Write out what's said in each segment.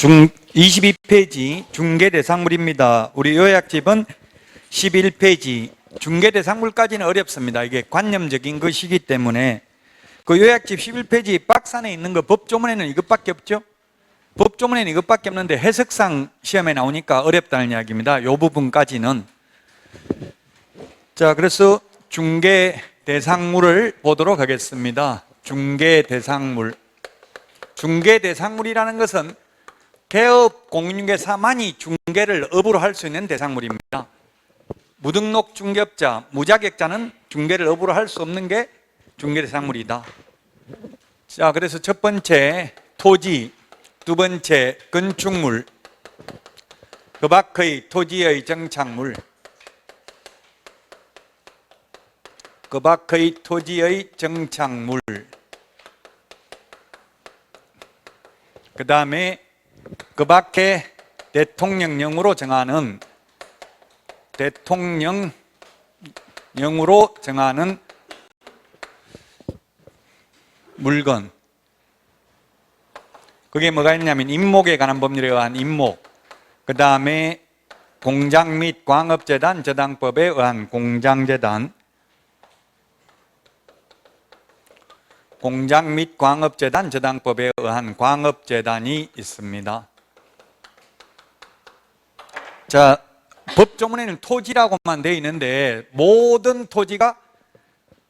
22페이지 중개대상물입니다. 우리 요약집은 11페이지 중개대상물까지는 어렵습니다. 이게 관념적인 것이기 때문에 그 요약집 11페이지 박스 안에 있는 거 법조문에는 이것밖에 없죠. 법조문에는 이것밖에 없는데 해석상 시험에 나오니까 어렵다는 이야기입니다. 이 부분까지는. 자, 그래서 중개대상물을 보도록 하겠습니다. 중개대상물. 중개대상물이라는 것은 개업 공인중개사만이 중개를 업으로 할 수 있는 대상물입니다. 무등록 중개업자, 무자격자는 중개를 업으로 할 수 없는 게 중개대상물이다. 자, 그래서 첫 번째 토지, 두 번째 건축물, 그 밖의 토지의 정착물, 그 밖의 토지의 정착물, 그 다음에 그 밖에 대통령령으로 정하는 물건. 그게 뭐가 있냐면 임목에 관한 법률에 의한 임목, 그 다음에 공장 및 광업재단 저당법에 의한 공장재단, 공장 및 광업재단 저당법에 의한 광업재단이 있습니다. 자, 법조문에는 토지라고만 되어 있는데 모든 토지가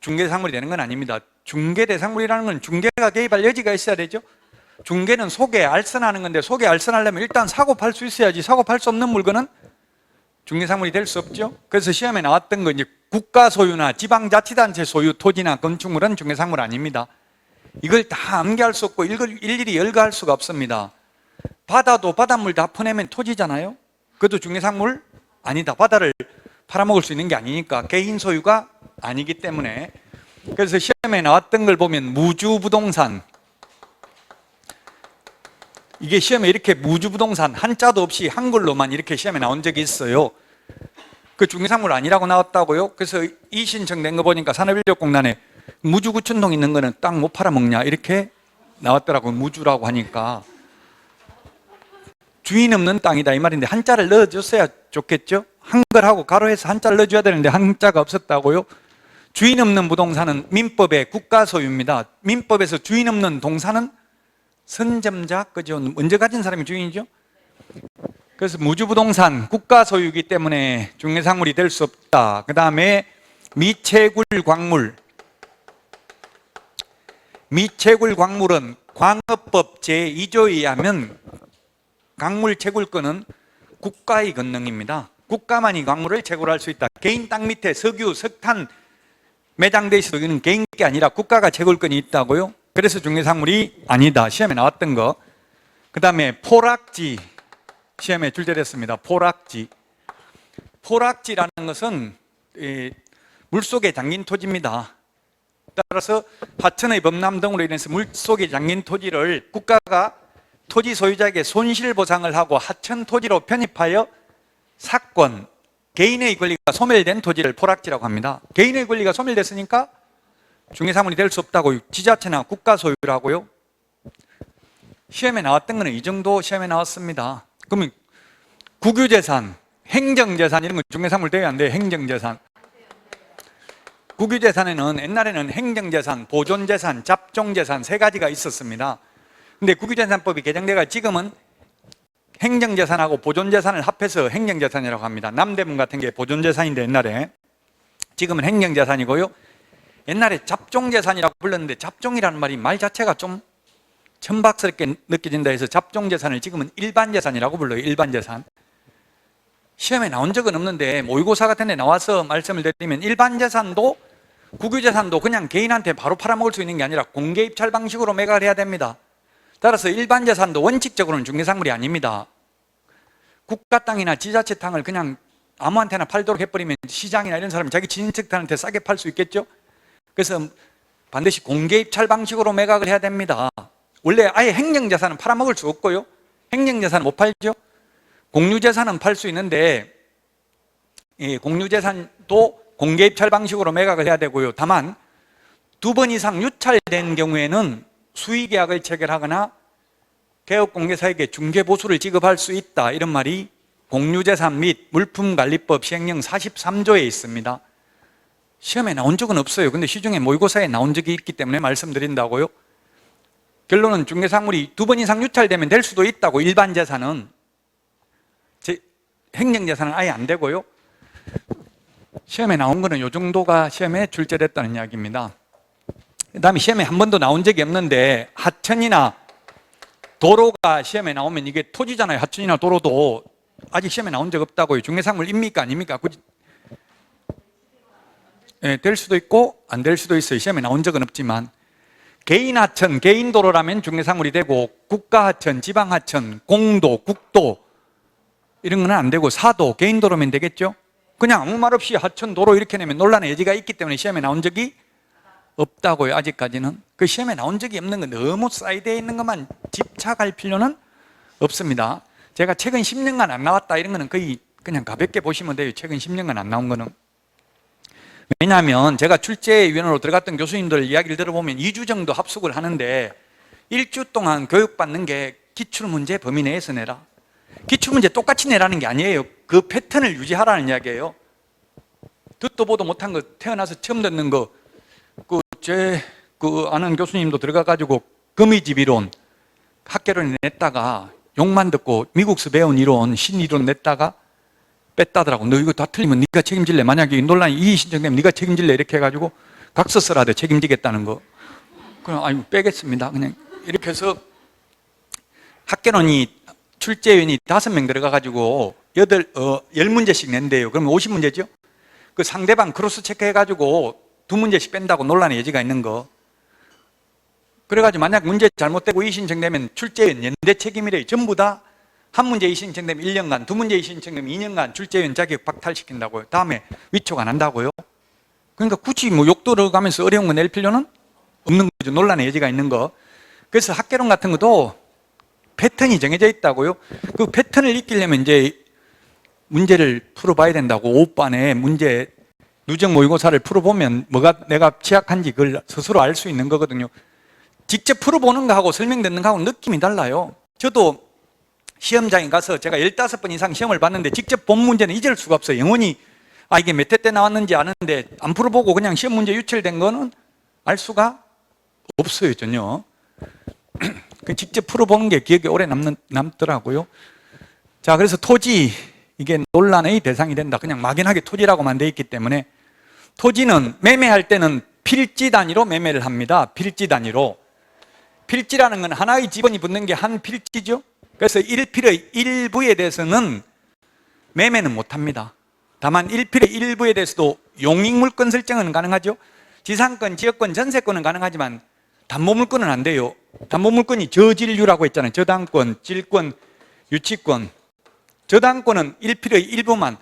중개대상물이 되는 건 아닙니다. 중개대상물이라는 건 중개가 개입할 여지가 있어야 되죠. 중개는 속에 알선하는 건데 속에 알선하려면 일단 사고 팔 수 있어야지. 사고 팔 수 없는 물건은 중개상물이 될 수 없죠. 그래서 시험에 나왔던 거 이제 국가 소유나 지방자치단체 소유 토지나 건축물은 중개상물 아닙니다. 이걸 다 암기할 수 없고 일일이 열거할 수가 없습니다. 바다도 바닷물 다 퍼내면 토지잖아요. 그것도 중개상물 아니다. 바다를 팔아먹을 수 있는 게 아니니까 개인 소유가 아니기 때문에. 그래서 시험에 나왔던 걸 보면 무주부동산, 이게 시험에 이렇게 무주부동산 한자도 없이 한글로만 이렇게 시험에 나온 적이 있어요. 그 중개상물 아니라고 나왔다고요? 그래서 이 신청된 거 보니까 산업인력공단에 무주구촌동 있는 거는 땅 못 팔아먹냐 이렇게 나왔더라고요. 무주라고 하니까 주인 없는 땅이다 이 말인데 한자를 넣어줬어야 좋겠죠. 한글하고 가로해서 한자를 넣어줘야 되는데 한자가 없었다고요. 주인 없는 부동산은 민법의 국가 소유입니다. 민법에서 주인 없는 동산은 선점자, 그죠? 먼저 가진 사람이 주인이죠. 그래서 무주부동산 국가 소유이기 때문에 중개상물이 될 수 없다. 그 다음에 미채굴 광물. 미채굴 광물은 광업법 제2조에 의하면 광물 채굴권은 국가의 권능입니다. 국가만이 광물을 채굴할 수 있다. 개인 땅 밑에 석유, 석탄 매장돼 있어도 이는 개인 게 아니라 국가가 채굴권이 있다고요. 그래서 중개상물이 아니다. 시험에 나왔던 거. 그 다음에 포락지. 시험에 출제됐습니다. 포락지. 포락지라는 것은 물속에 잠긴 토지입니다. 따라서 하천의 범람 등으로 인해서 물속에 잠긴 토지를 국가가 토지 소유자에게 손실보상을 하고 하천 토지로 편입하여 사권, 개인의 권리가 소멸된 토지를 포락지라고 합니다. 개인의 권리가 소멸됐으니까 중개상물이 될 수 없다고. 지자체나 국가 소유라고요. 시험에 나왔던 거는 이 정도 시험에 나왔습니다. 그러면 국유재산, 행정재산 이런 건 중개상물 돼야 안 돼요. 행정재산. 국유재산에는 옛날에는 행정재산, 보존재산, 잡종재산 세 가지가 있었습니다. 근데 국유재산법이 개정돼가 지금은 행정재산하고 보존재산을 합해서 행정재산이라고 합니다. 남대문 같은 게 보존재산인데 옛날에, 지금은 행정재산이고요. 옛날에 잡종재산이라고 불렀는데 잡종이라는 말이 말 자체가 좀 천박스럽게 느껴진다 해서 잡종재산을 지금은 일반재산이라고 불러요. 일반재산. 시험에 나온 적은 없는데 모의고사 같은 데 나와서 말씀을 드리면 일반재산도 국유재산도 그냥 개인한테 바로 팔아먹을 수 있는 게 아니라 공개입찰 방식으로 매각을 해야 됩니다. 따라서 일반재산도 원칙적으로는 중개상물이 아닙니다. 국가 땅이나 지자체 땅을 그냥 아무한테나 팔도록 해버리면 시장이나 이런 사람이 자기 친인척한테 싸게 팔 수 있겠죠. 그래서 반드시 공개입찰 방식으로 매각을 해야 됩니다. 원래 아예 행정재산은 팔아먹을 수 없고요. 행정재산은 못 팔죠. 공유재산은 팔 수 있는데 공유재산도 공개입찰 방식으로 매각을 해야 되고요. 다만 2번 이상 유찰된 경우에는 수의계약을 체결하거나 개업공개사에게 중개보수를 지급할 수 있다, 이런 말이 공유재산 및 물품관리법 시행령 43조에 있습니다. 시험에 나온 적은 없어요. 근데 시중에 모의고사에 나온 적이 있기 때문에 말씀드린다고요. 결론은 중개사물이 2번 이상 유찰되면 될 수도 있다고. 일반 재산은, 행정재산은 아예 안 되고요. 시험에 나온 거는 이 정도가 시험에 출제됐다는 이야기입니다. 그 다음에 시험에 한 번도 나온 적이 없는데, 하천이나 도로가 시험에 나오면, 이게 토지잖아요. 하천이나 도로도 아직 시험에 나온 적 없다고요. 중개사물입니까 아닙니까? 굳이 될 수도 있고 안 될 수도 있어요. 시험에 나온 적은 없지만. 개인 하천, 개인 도로라면 중개사물이 되고, 국가 하천, 지방 하천, 공도, 국도 이런 건 안 되고, 사도, 개인 도로면 되겠죠? 그냥 아무 말 없이 하천, 도로 이렇게 내면 논란의 여지가 있기 때문에 시험에 나온 적이 없다고요. 아직까지는. 그 시험에 나온 적이 없는 건 너무 사이드에 있는 것만 집착할 필요는 없습니다. 제가 최근 10년간 안 나왔다 이런 거는 거의 그냥 가볍게 보시면 돼요. 최근 10년간 안 나온 거는. 왜냐하면 제가 출제위원으로 들어갔던 교수님들 이야기를 들어보면 2주 정도 합숙을 하는데 1주 동안 교육받는 게 기출문제 범위 내에서 내라. 기출문제 똑같이 내라는 게 아니에요. 그 패턴을 유지하라는 이야기예요. 듣도 보도 못한 거, 태어나서 처음 듣는 거, 제 아는 교수님도 들어가가지고 거미집 이론, 학계론을 냈다가 욕만 듣고 미국서 배운 이론, 신이론 냈다가 뺐다더라고. 너 이거 다 틀리면 네가 책임질래. 만약에 논란이 이의 신청되면 네가 책임질래. 이렇게 해가지고 각서 쓰라대 책임지겠다는 거. 그럼 아니 빼겠습니다. 그냥 이렇게 해서 학계론이 출제위원이 5명 들어가가지고 10문제씩 낸대요. 그러면 50문제죠? 그 상대방 크로스 체크해가지고 2문제씩 뺀다고 논란의 여지가 있는 거. 그래가지고 만약 문제 잘못되고 이의 신청되면 출제위원 연대 책임이래요. 전부 다 한 문제 이의 신청되면 1년간, 2문제 이의 신청되면 2년간 출제위원 자격 박탈시킨다고요. 다음에 위촉 안 한다고요. 그러니까 굳이 뭐 욕 들어가면서 어려운 거 낼 필요는 없는 거죠. 논란의 여지가 있는 거. 그래서 학계론 같은 것도 패턴이 정해져 있다고요. 그 패턴을 익히려면 이제 문제를 풀어봐야 된다고. 5반에 문제 누적 모의고사를 풀어보면 뭐가 내가 취약한지 그걸 스스로 알 수 있는 거거든요. 직접 풀어보는 거하고 설명 듣는 거하고 느낌이 달라요. 저도 시험장에 가서 제가 15번 이상 시험을 봤는데 직접 본 문제는 잊을 수가 없어요. 영원히 이게 몇 회 때 나왔는지 아는데 안 풀어보고 그냥 시험 문제 유출된 거는 알 수가 없어요. 전혀. 직접 풀어보는 게 기억에 오래 남더라고요. 자, 그래서 토지, 이게 논란의 대상이 된다. 그냥 막연하게 토지라고만 돼 있기 때문에. 토지는 매매할 때는 필지 단위로 매매를 합니다. 필지 단위로. 필지라는 건 하나의 지번이 붙는 게 한 필지죠. 그래서 1필의 일부에 대해서는 매매는 못합니다. 다만 1필의 일부에 대해서도 용익물권 설정은 가능하죠. 지상권, 지역권, 전세권은 가능하지만 담보물권은 안 돼요. 담보물권이 저질류라고 했잖아요. 저당권, 질권, 유치권. 저당권은 1필의 일부만,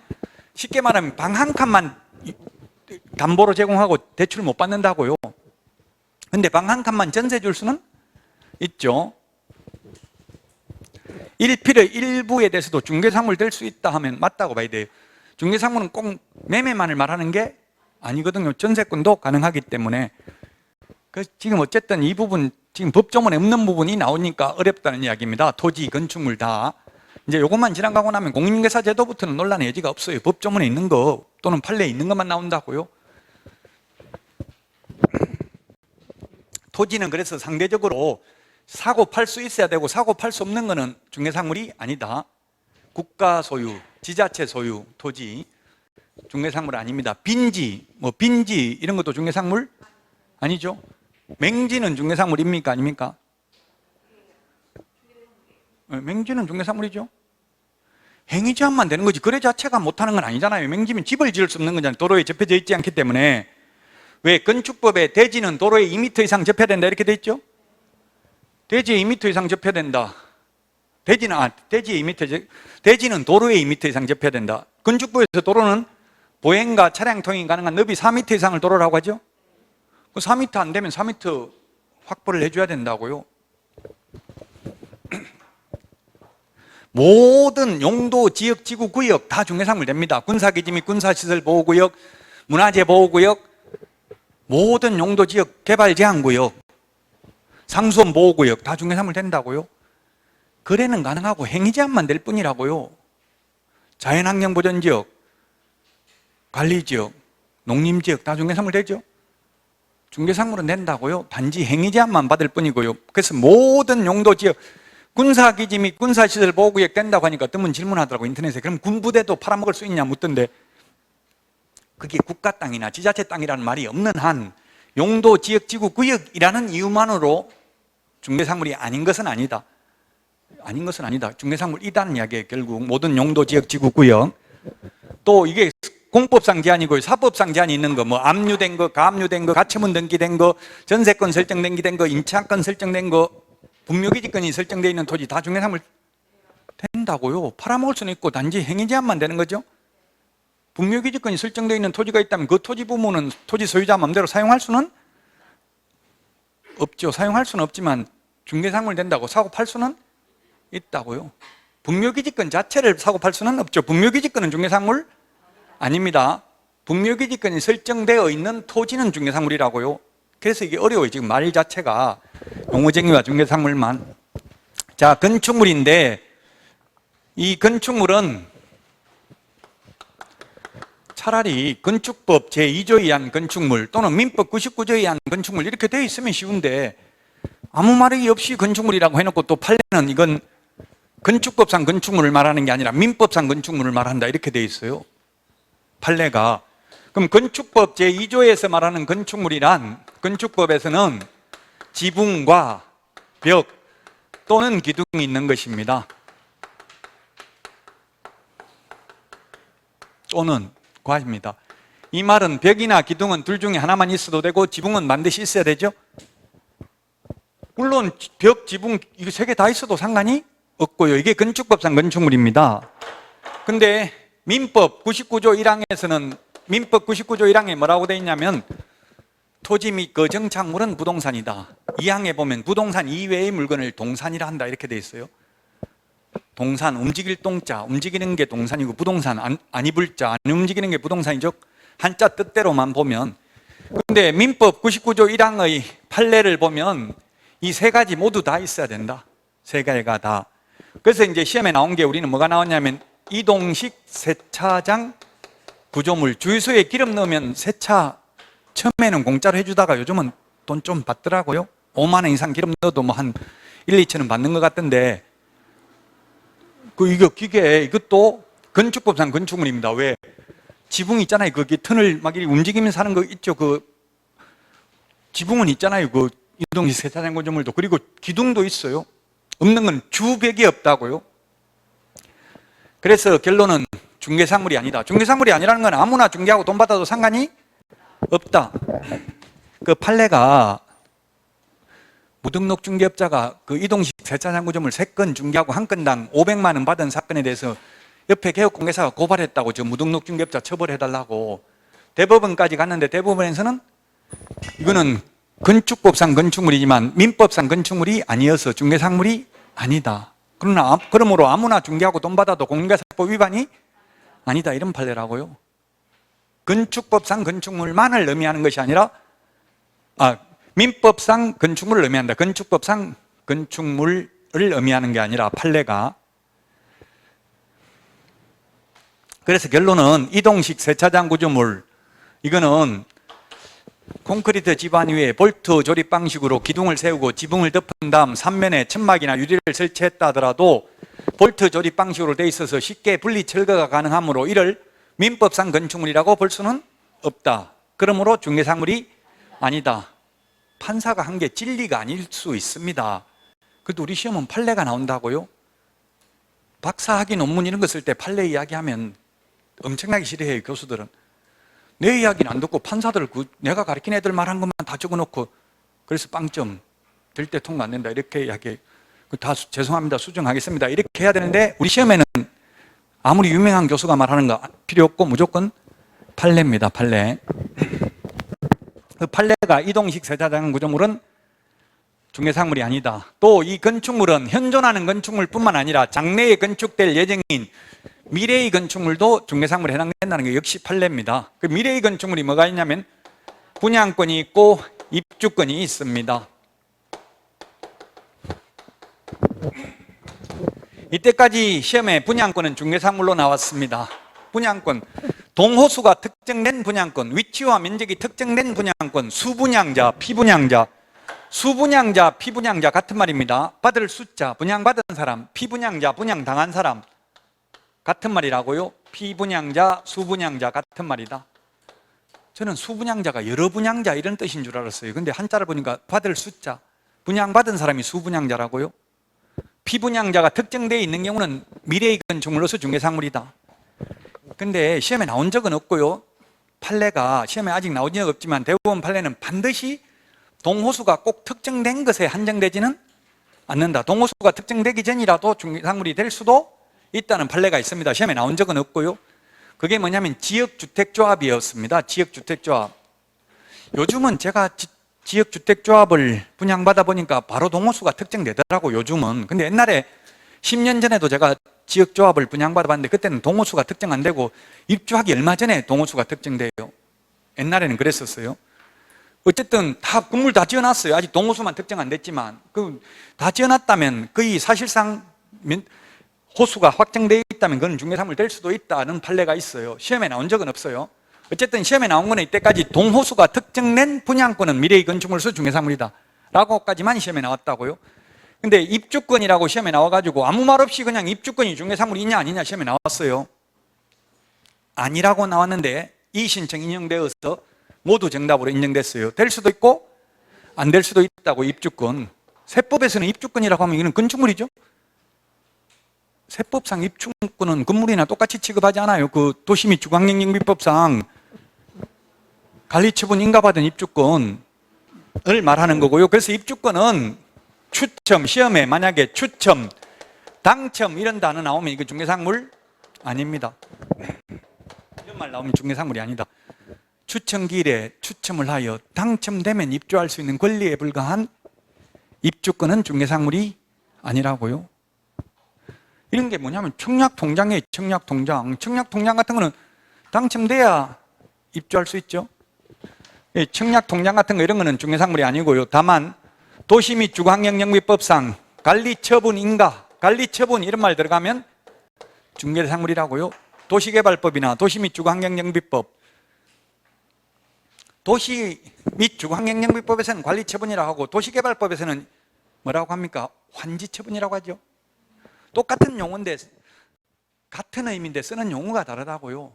쉽게 말하면 방 한 칸만 담보로 제공하고 대출 못 받는다고요. 근데 방 한 칸만 전세 줄 수는 있죠. 1필의 일부에 대해서도 중개사물 될 수 있다 하면 맞다고 봐야 돼요. 중개사물은 꼭 매매만을 말하는 게 아니거든요. 전세권도 가능하기 때문에. 지금 어쨌든 이 부분, 지금 법조문에 없는 부분이 나오니까 어렵다는 이야기입니다. 토지, 건축물 다. 이제 요것만 지나가고 나면 공인중개사 제도부터는 논란의 여지가 없어요. 법조문에 있는 거 또는 판례에 있는 것만 나온다고요. 토지는 그래서 상대적으로 사고 팔 수 있어야 되고 사고 팔 수 없는 거는 중개사물이 아니다. 국가 소유, 지자체 소유, 토지 중개사물 아닙니다. 빈지, 빈지 이런 것도 중개사물 아니죠. 맹지는 중개사물입니까 아닙니까? 맹지는 중개사물이죠. 행위 제한만 되는 거지 거래 자체가 못하는 건 아니잖아요. 맹지면 집을 지을 수 없는 거잖아요. 도로에 접혀져 있지 않기 때문에. 왜 건축법에 대지는 도로에 2m 이상 접해야 된다 이렇게 돼 있죠? 대지에 2m 이상 접해야 된다. 대지는 도로에 2m 이상 접해야 된다. 건축법에서 도로는 보행과 차량 통행이 가능한 너비 4m 이상을 도로라고 하죠? 그 4m 안 되면 4m 확보를 해줘야 된다고요. 모든 용도, 지역, 지구, 구역 다 중개사물 됩니다. 군사기지 및 군사시설 보호구역, 문화재 보호구역, 모든 용도, 지역, 개발 제한구역, 상수원 보호구역 다 중개사물 된다고요. 거래는 가능하고 행위 제한만 될 뿐이라고요. 자연환경보전지역, 관리지역, 농림지역 다 중개사물 되죠? 중개사물은 된다고요. 단지 행위 제한만 받을 뿐이고요. 그래서 모든 용도지역, 군사기지 및 군사시설 보호구역 된다고 하니까 어떤 분 질문하더라고요, 인터넷에. 그럼 군부대도 팔아먹을 수 있냐 묻던데, 그게 국가 땅이나 지자체 땅이라는 말이 없는 한 용도, 지역, 지구, 구역이라는 이유만으로 중개사물이 아닌 것은 아니다. 아닌 것은 아니다. 중개사물이다는 이야기예요. 결국 모든 용도, 지역, 지구, 구역. 또 이게 공법상 제한이고 사법상 제한이 있는 거, 뭐 압류된 거, 가압류된 거, 가처분 등기된 거, 전세권 설정 등기된 거, 임차권 설정된 거, 분묘기지권이 설정되어 있는 토지 다 중개사물 된다고요. 팔아먹을 수는 있고 단지 행위 제한만 되는 거죠. 분묘기지권이 설정되어 있는 토지가 있다면 그 토지 부모는 토지 소유자 마음대로 사용할 수는 없죠. 사용할 수는 없지만 중개사물 된다고 사고 팔 수는 있다고요. 분묘기지권 자체를 사고 팔 수는 없죠. 분묘기지권은 중개사물 아닙니다. 분묘기지권이 설정되어 있는 토지는 중개사물이라고요. 그래서 이게 어려워요. 지금 말 자체가 용어쟁이와 중개사물만. 자, 건축물인데 이 건축물은 차라리 건축법 제2조에 의한 건축물 또는 민법 99조에 의한 건축물 이렇게 되어 있으면 쉬운데 아무 말이 없이 건축물이라고 해놓고 또 판례는 이건 건축법상 건축물을 말하는 게 아니라 민법상 건축물을 말한다 이렇게 되어 있어요. 판례가. 그럼 건축법 제2조에서 말하는 건축물이란 건축법에서는 지붕과 벽 또는 기둥이 있는 것입니다. 또는 과입니다. 이 말은 벽이나 기둥은 둘 중에 하나만 있어도 되고 지붕은 반드시 있어야 되죠. 물론 벽, 지붕 이거 세 개 다 있어도 상관이 없고요. 이게 건축법상 건축물입니다. 근데 민법 99조 1항에서는 민법 99조 1항에 뭐라고 되어 있냐면 토지 및 그 정착물은 부동산이다. 2항에 보면 부동산 이외의 물건을 동산이라 한다 이렇게 되어 있어요. 동산, 움직일 동자, 움직이는 게 동산이고 부동산, 안 입을 자, 안 움직이는 게 부동산이죠. 한자 뜻대로만 보면. 그런데 민법 99조 1항의 판례를 보면 이 세 가지 모두 다 있어야 된다. 세 개가 다. 그래서 이제 시험에 나온 게 우리는 뭐가 나왔냐면 이동식 세차장 구조물. 주유소에 기름 넣으면 세차 처음에는 공짜로 해주다가 요즘은 돈 좀 받더라고요. 5만 원 이상 기름 넣어도 뭐 한 1, 2천 원 받는 것 같던데 이거 기계 이것도 건축법상 건축물입니다. 왜? 지붕 있잖아요. 거기 턴을 막 움직이면서 하는 거 있죠. 그 지붕은 있잖아요. 그 이동식 세차장 구조물도. 그리고 기둥도 있어요. 없는 건 주벽이 없다고요. 그래서 결론은 중개사물이 아니다. 중개사물이 아니라는 건 아무나 중개하고 돈 받아도 상관이 없다. 그 판례가 무등록 중개업자가 그 이동식 세차장 구조물 3건 중개하고 한 건당 500만 원 받은 사건에 대해서 옆에 개업공개사가 고발했다고. 저 무등록 중개업자 처벌해달라고. 대법원까지 갔는데 대법원에서는 이거는 건축법상 건축물이지만 민법상 건축물이 아니어서 중개사물이 아니다. 그러므로 아무나 중개하고 돈 받아도 공개사법 위반이 아니다. 이런 판례라고요. 건축법상 건축물만을 의미하는 것이 아니라 민법상 건축물을 의미한다. 건축법상 건축물을 의미하는 게 아니라 판례가. 그래서 결론은 이동식 세차장 구조물 이거는 콘크리트 집안 위에 볼트 조립 방식으로 기둥을 세우고 지붕을 덮은 다음 3면에 천막이나 유리를 설치했다 하더라도 볼트 조립 방식으로 돼 있어서 쉽게 분리 철거가 가능하므로 이를 민법상 건축물이라고 볼 수는 없다. 그러므로 중개사물이 아니다. 판사가 한 게 진리가 아닐 수 있습니다. 그래도 우리 시험은 판례가 나온다고요? 박사학위 논문 이런 거 쓸 때 판례 이야기하면 엄청나게 싫어해요. 교수들은. 내 이야기는 안 듣고 판사들 내가 가르친 애들 말한 것만 다 적어놓고 그래서 빵점 될 때 통과 안 된다 이렇게 이야기해요. 다 죄송합니다. 수정하겠습니다. 이렇게 해야 되는데 우리 시험에는 아무리 유명한 교수가 말하는 거 필요 없고 무조건 판례입니다. 판례. 그 판례가 이동식 세차장 구조물은 중개사물이 아니다. 또 이 건축물은 현존하는 건축물뿐만 아니라 장래에 건축될 예정인 미래의 건축물도 중개사물에 해당된다는 게 역시 판례입니다. 그 미래의 건축물이 뭐가 있냐면 분양권이 있고 입주권이 있습니다. 이때까지 시험에 분양권은 중개사물로 나왔습니다. 분양권, 동호수가 특정된 분양권, 위치와 면적이 특정된 분양권, 수분양자, 피분양자. 수분양자, 피분양자 같은 말입니다. 받을 숫자, 분양받은 사람, 피분양자, 분양당한 사람 같은 말이라고요. 피분양자, 수분양자 같은 말이다. 저는 수분양자가 여러 분양자 이런 뜻인 줄 알았어요. 근데 한자를 보니까 받을 숫자, 분양받은 사람이 수분양자라고요. 피분양자가 특정되어 있는 경우는 미래의 건축물로서 중개사물이다. 근데 시험에 나온 적은 없고요. 판례가 시험에 아직 나온 적 없지만 대법원 판례는 반드시 동호수가 꼭 특정된 것에 한정되지는 않는다. 동호수가 특정되기 전이라도 중개사물이 될 수도 있다는 판례가 있습니다. 시험에 나온 적은 없고요. 그게 뭐냐면 지역주택조합이었습니다. 지역주택조합. 요즘은 제가 지역주택조합을 분양받아 보니까 바로 동호수가 특정되더라고요. 요즘은. 근데 옛날에 10년 전에도 제가 지역조합을 분양받아 봤는데 그때는 동호수가 특정 안 되고 입주하기 얼마 전에 동호수가 특정돼요. 옛날에는 그랬었어요. 어쨌든 다 건물 다 지어놨어요. 아직 동호수만 특정 안 됐지만 다 지어놨다면 거의 사실상 호수가 확정되어 있다면 그건 중개사물 될 수도 있다는 판례가 있어요. 시험에 나온 적은 없어요. 어쨌든 시험에 나온 거는 이때까지 동호수가 특정된 분양권은 미래의 건축물로서 중개사물이다 라고까지만 시험에 나왔다고요. 근데 입주권이라고 시험에 나와가지고 아무 말 없이 그냥 입주권이 중개사물이냐 아니냐 시험에 나왔어요. 아니라고 나왔는데 이 신청 인용되어서 모두 정답으로 인정됐어요. 될 수도 있고 안 될 수도 있다고. 입주권, 세법에서는 입주권이라고 하면 이건 건축물이죠. 세법상 입주권은 건물이나 똑같이 취급하지 않아요. 그 도시 및 주거환경정비법상 관리처분 인가받은 입주권을 말하는 거고요. 그래서 입주권은 추첨, 시험에 만약에 추첨, 당첨 이런 단어 나오면 이거 중개사물 아닙니다. 이런 말 나오면 중개사물이 아니다. 추첨기일에 추첨을 하여 당첨되면 입주할 수 있는 권리에 불과한 입주권은 중개사물이 아니라고요. 이런 게 뭐냐면 청약통장이에요. 청약통장. 청약통장 같은 거는 당첨돼야 입주할 수 있죠. 청약통장 같은 거 이런 거는 중개사물이 아니고요. 다만 도시 및 주거환경정비법상 관리처분 인가, 관리처분 이런 말 들어가면 중개사물이라고요. 도시개발법이나 도시 및 주거환경정비법, 도시 및 주거환경정비법에서는 관리처분이라고 하고 도시개발법에서는 뭐라고 합니까? 환지처분이라고 하죠. 똑같은 용어인데 같은 의미인데 쓰는 용어가 다르다고요.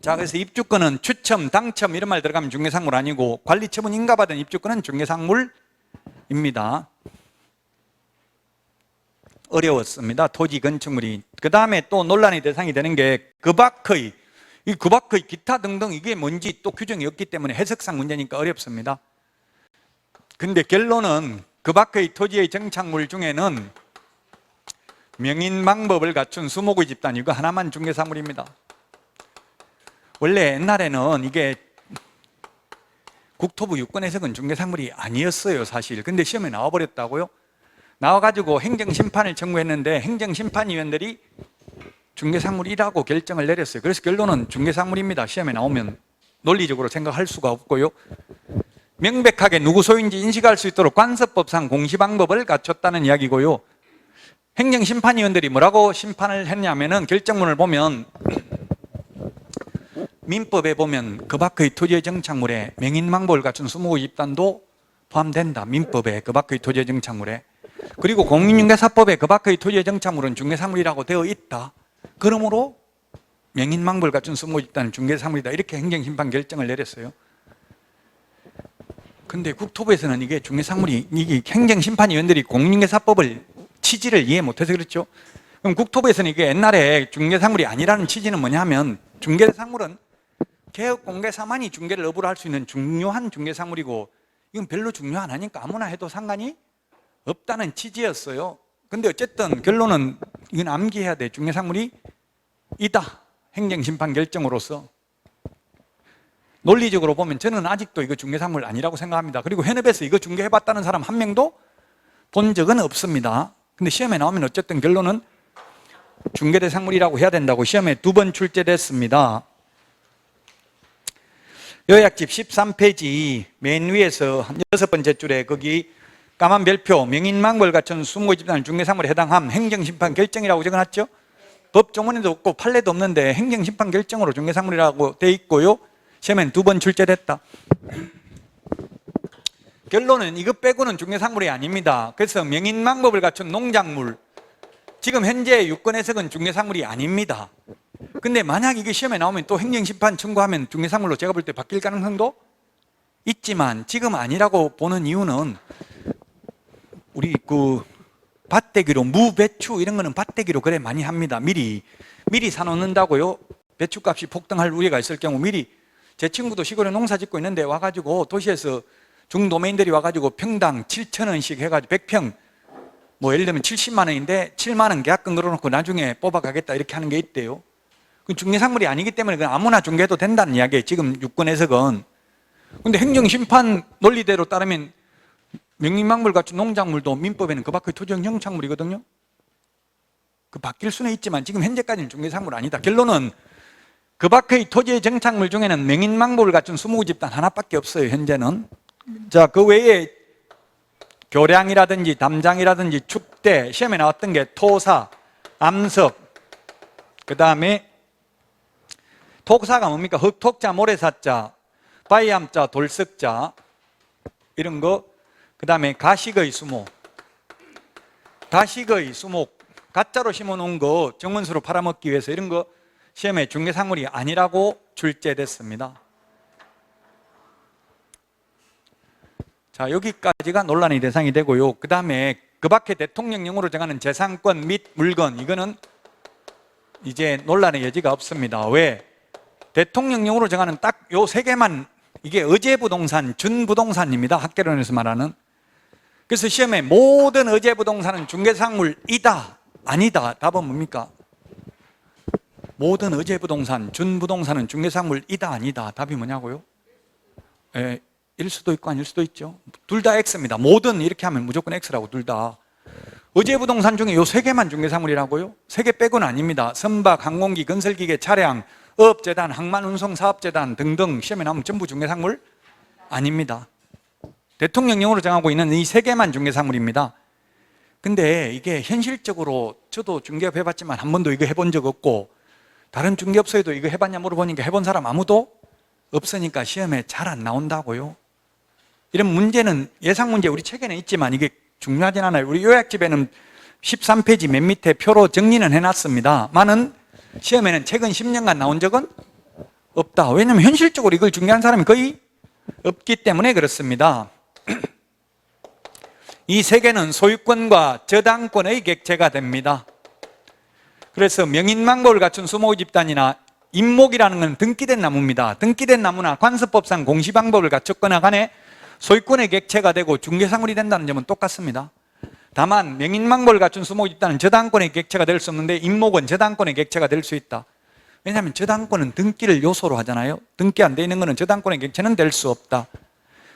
자, 그래서 입주권은 추첨, 당첨 이런 말 들어가면 중개사물 아니고 관리처분 인가받은 입주권은 중개사물입니다. 어려웠습니다. 토지 건축물이. 그 다음에 또 논란의 대상이 되는 게 그 밖의, 이 그 밖의 기타 등등 이게 뭔지 또 규정이 없기 때문에 해석상 문제니까 어렵습니다. 근데 결론은 그 밖의 토지의 정착물 중에는 명인 방법을 갖춘 수목의 집단 이거 하나만 중개사물입니다. 원래 옛날에는 이게 국토부 유권 해석은 중개사물이 아니었어요, 사실. 근데 시험에 나와버렸다고요? 나와가지고 행정심판을 청구했는데 행정심판위원들이 중개사물이라고 결정을 내렸어요. 그래서 결론은 중개사물입니다. 시험에 나오면 논리적으로 생각할 수가 없고요. 명백하게 누구 소유인지 인식할 수 있도록 관습법상 공시방법을 갖췄다는 이야기고요. 행정심판위원들이 뭐라고 심판을 했냐면은 결정문을 보면 민법에 보면 그 밖의 토지의 정착물에 명인망법을 갖춘 수목의 집단도 포함된다. 민법에 그 밖의 토지의 정착물에. 그리고 공인중개사법에 그 밖의 토지의 정착물은 중개사물이라고 되어 있다. 그러므로 명인망법을 갖춘 수목의 집단은 중개사물이다. 이렇게 행정심판 결정을 내렸어요. 근데 국토부에서는 이게 중개사물이, 이게 행정심판위원들이 공인중개사법을 취지를 이해 못해서 그렇죠. 그럼 국토부에서는 이게 옛날에 중개사물이 아니라는 취지는 뭐냐면 중개사물은 개업공개사만이 중개를 업으로 할 수 있는 중요한 중개사물이고 이건 별로 중요 안 하니까 아무나 해도 상관이 없다는 취지였어요. 근데 어쨌든 결론은 이건 암기해야 돼. 중개사물이 이다. 행정심판 결정으로서. 논리적으로 보면 저는 아직도 이거 중개사물 아니라고 생각합니다. 그리고 현업에서 이거 중개해봤다는 사람 한 명도 본 적은 없습니다. 근데 시험에 나오면 어쨌든 결론은 중개대상물이라고 해야 된다고 시험에 2번 출제됐습니다. 요약집 13페이지 맨 위에서 6번째 줄에 거기 까만 별표, 명인망벌 갖춘 20집단 중개사물에 해당함 행정심판 결정이라고 적어놨죠. 법조문에도 없고 판례도 없는데 행정심판 결정으로 중개사물이라고 돼 있고요. 시험엔 2번 출제됐다. 결론은 이것 빼고는 중개사물이 아닙니다. 그래서 명인망법을 갖춘 농작물, 지금 현재 유권 해석은 중개사물이 아닙니다. 근데 만약 이게 시험에 나오면 또 행정심판 청구하면 중개사물로 제가 볼 때 바뀔 가능성도 있지만 지금 아니라고 보는 이유는 우리 밭대기로 무, 배추 이런 거는 밭대기로 그래 많이 합니다. 미리 사놓는다고요. 배추값이 폭등할 우려가 있을 경우 미리. 제 친구도 시골에 농사 짓고 있는데 와가지고 도시에서 중도매인들이 와가지고 평당 7,000원씩 해가지고 100평 뭐 예를 들면 70만 원인데 7만 원 계약금 걸어놓고 나중에 뽑아가겠다 이렇게 하는 게 있대요. 그 중개상물이 아니기 때문에 그냥 아무나 중개해도 된다는 이야기예요. 지금 유권 해석은. 근데 행정심판 논리대로 따르면 명인망벌 갖춘 농작물도 민법에는 그 밖의 토지형 형창물이거든요. 그 바뀔 수는 있지만 지금 현재까지는 중개상물 아니다. 결론은 그 밖의 토지의 정착물 중에는 명인망벌을 갖춘 20집단 하나밖에 없어요. 현재는. 자, 그 외에 교량이라든지 담장이라든지 축대, 시험에 나왔던 게 토사, 암석, 그 다음에 토사가 뭡니까? 흑톡자, 모래사자, 바위암자, 돌석자 이런 거. 그 다음에 가식의 수목, 가식의 수목, 가짜로 심어놓은 거 정원수로 팔아먹기 위해서 이런 거 시험에 중개사물이 아니라고 출제됐습니다. 자, 여기까지가 논란의 대상이 되고요. 그 다음에 그 밖에 대통령령으로 정하는 재산권 및 물건, 이거는 이제 논란의 여지가 없습니다. 왜? 대통령령으로 정하는 딱 요 세 개만, 이게 의제부동산, 준부동산입니다. 학개론에서 말하는. 그래서 시험에 모든 의제부동산은 중개사물이다, 아니다. 답은 뭡니까? 모든 의제부동산, 준부동산은 중개사물이다, 아니다. 답이 뭐냐고요? 일 수도 있고 아닐 수도 있죠. 둘 다 X입니다. 모든 이렇게 하면 무조건 X라고 둘 다. 의제부동산 중에 요 세 개만 중개사물이라고요? 세 개 빼고는 아닙니다. 선박, 항공기, 건설기계, 차량, 어업재단, 항만운송사업재단 등등 시험에 나오면 전부 중개사물 아닙니다. 대통령령으로 정하고 있는 이 세 개만 중개사물입니다. 근데 이게 현실적으로 저도 중개업 해봤지만 한 번도 이거 해본 적 없고 다른 중개업소에도 이거 해봤냐 물어보니까 해본 사람 아무도 없으니까 시험에 잘 안 나온다고요. 이런 문제는 예상 문제 우리 책에는 있지만 이게 중요하진 않아요. 우리 요약집에는 13페이지 맨 밑에 표로 정리는 해놨습니다. 많은 시험에는 최근 10년간 나온 적은 없다. 왜냐하면 현실적으로 이걸 중개한 사람이 거의 없기 때문에 그렇습니다. 이 세 개는 소유권과 저당권의 객체가 됩니다. 그래서 명인망법을 갖춘 수목집단이나 임목이라는 건 등기된 나무입니다. 등기된 나무나 관습법상 공시방법을 갖췄거나 간에 소유권의 객체가 되고 중개사물이 된다는 점은 똑같습니다. 다만 명인망법을 갖춘 수목집단은 저당권의 객체가 될 수 없는데 임목은 저당권의 객체가 될 수 있다. 왜냐하면 저당권은 등기를 요소로 하잖아요. 등기 안 돼 있는 것은 저당권의 객체는 될 수 없다.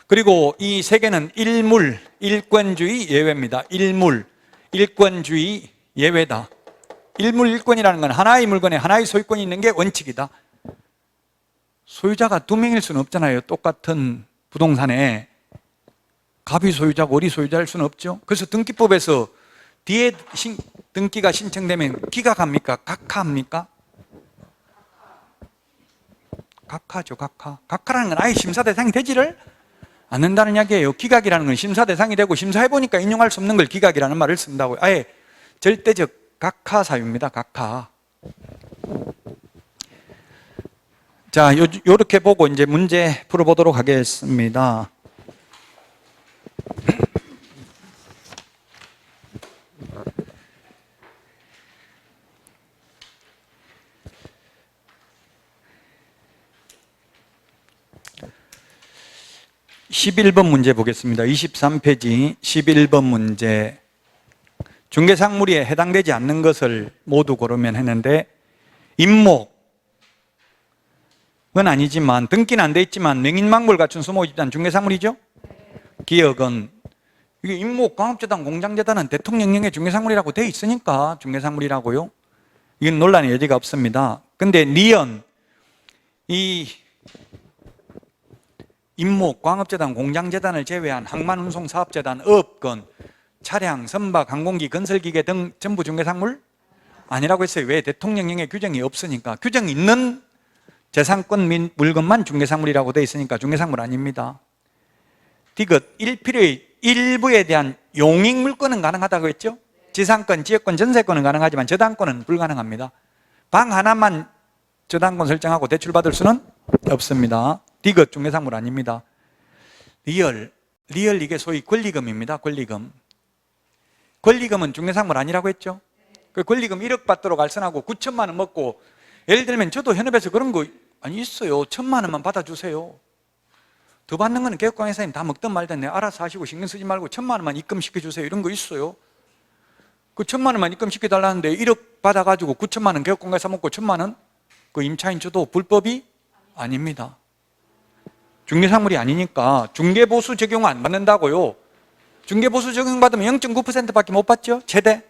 그리고 이 세 개는 일물, 일권주의 예외입니다. 일물, 일권주의 예외다. 일물, 일권이라는 건 하나의 물건에 하나의 소유권이 있는 게 원칙이다. 소유자가 두 명일 수는 없잖아요. 똑같은 부동산에 갑이 소유자고 을이 소유자일 수는 없죠. 그래서 등기법에서 뒤에 등기가 신청되면 기각합니까? 각하합니까? 각하죠. 각하. 각하라는 건 아예 심사 대상이 되지를 않는다는 이야기예요. 기각이라는 건 심사 대상이 되고 심사해보니까 인용할 수 없는 걸 기각이라는 말을 쓴다고요. 아예 절대적 각하 사유입니다. 각하. 자, 요렇게 보고 이제 문제 풀어보도록 하겠습니다. (11번) 문제 보겠습니다. 23페이지 11번 문제. 중개상물에 해당되지 않는 것을 모두 고르면 했는데 임목은 아니지만 등기는 안 돼 있지만 명인망벌 갖춘 수목집단 중개상물이죠. 기억은 이게 임목, 광업재단, 공장재단은 대통령령의 중개상물이라고 돼 있으니까 중개상물이라고요. 이건 논란의 여지가 없습니다. 근데 니은 이 임목, 광업재단, 공장재단을 제외한 항만운송사업재단, 어업권, 차량, 선박, 항공기, 건설기계 등 전부 중개상물 아니라고 했어요. 왜? 대통령령에 규정이 없으니까. 규정이 있는 재산권 및 물건만 중개상물이라고 되어 있으니까 중개상물 아닙니다. 디귿, 일필의 일부에 대한 용익물권은 가능하다고 했죠? 지상권, 지역권, 전세권은 가능하지만 저당권은 불가능합니다. 방 하나만 저당권 설정하고 대출받을 수는 없습니다. 디귿, 중개상물 아닙니다. 리얼 이게 소위 권리금입니다. 권리금은 중개상물 아니라고 했죠? 그 권리금 1억 받도록 알선하고 9천만 원 먹고, 예를 들면 저도 현업에서 그런 거 아니 있어요. 1,000만 원만 받아주세요. 더 받는 거는 개업관회사님 다 먹든 말든 내 알아서 하시고 신경 쓰지 말고 1,000만 원만 입금시켜주세요. 이런 거 있어요. 그 1,000만 원만 입금시켜달라는데 1억 받아가지고 9천만 원 개업관회사 먹고 1,000만 원? 그 임차인 줘도 불법이 아닙니다. 중개상물이 아니니까 중개보수 적용 안 받는다고요. 중개보수 적용받으면 0.9%밖에 못 받죠? 최대.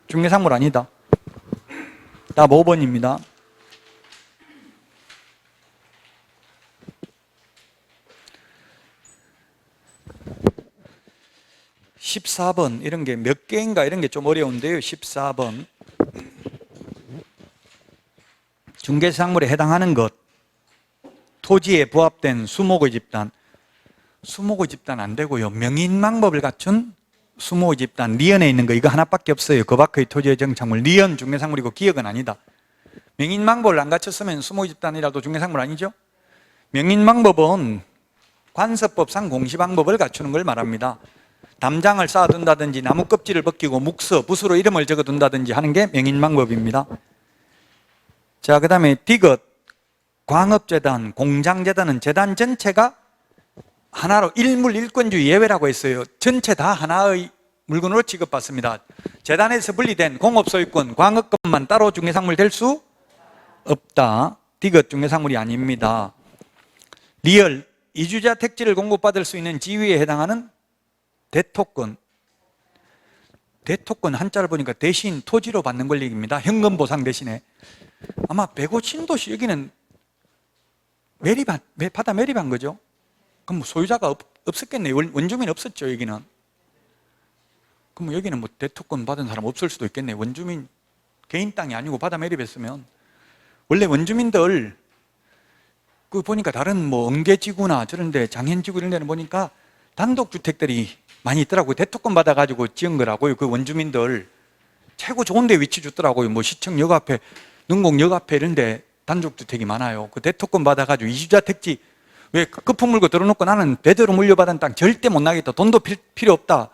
중개상물 아니다. 답 5번입니다. 14번 이런 게 몇 개인가 이런 게 좀 어려운데요. 14번 중개상물에 해당하는 것, 토지에 부합된 수목의 집단. 수목의 집단 안 되고요. 명인망법을 갖춘 수목의 집단, 리언에 있는 거 이거 하나밖에 없어요. 그 밖의 토지의 정착물, 리언 중개상물이고 기역은 아니다. 명인망법을 안 갖췄으면 수목의 집단이라도 중개상물 아니죠? 명인망법은 관서법상 공시방법을 갖추는 걸 말합니다. 담장을 쌓아둔다든지 나무 껍질을 벗기고 묵서, 붓으로 이름을 적어둔다든지 하는 게 명인망법입니다. 자, 그 다음에 디귿, 광업재단, 공장재단은 재단 전체가 하나로 일물 일권주의 예외라고 했어요. 전체 다 하나의 물건으로 취급받습니다. 재단에서 분리된 공업소유권, 광업권만 따로 중개상물 될 수 없다. 디귿 중개상물이 아닙니다. 리얼, 이주자 택지를 공급받을 수 있는 지위에 해당하는 대토권. 대토권 한자를 보니까 대신 토지로 받는 권리입니다. 현금 보상 대신에. 아마 105신도시 여기는 바다 매립한 거죠. 그럼 소유자가 없었겠네요. 원주민 없었죠, 여기는. 그럼 여기는 뭐 대토권 받은 사람 없을 수도 있겠네요. 원주민, 개인 땅이 아니고 바다 매립했으면. 원래 원주민들, 그 보니까 다른 뭐 은계지구나 저런데 장현지구 이런 데는 보니까 단독주택들이 많이 있더라고요. 대토권 받아가지고 지은 거라고요. 그 원주민들. 최고 좋은 데 위치 주더라고요. 뭐 시청역 앞에, 능곡역 앞에 이런 데 단독주택이 많아요. 그 대토권 받아가지고 이주자 택지, 왜 거품 물고 들어놓고 나는 배대로 물려받은 땅 절대 못 나겠다. 돈도 필요 없다.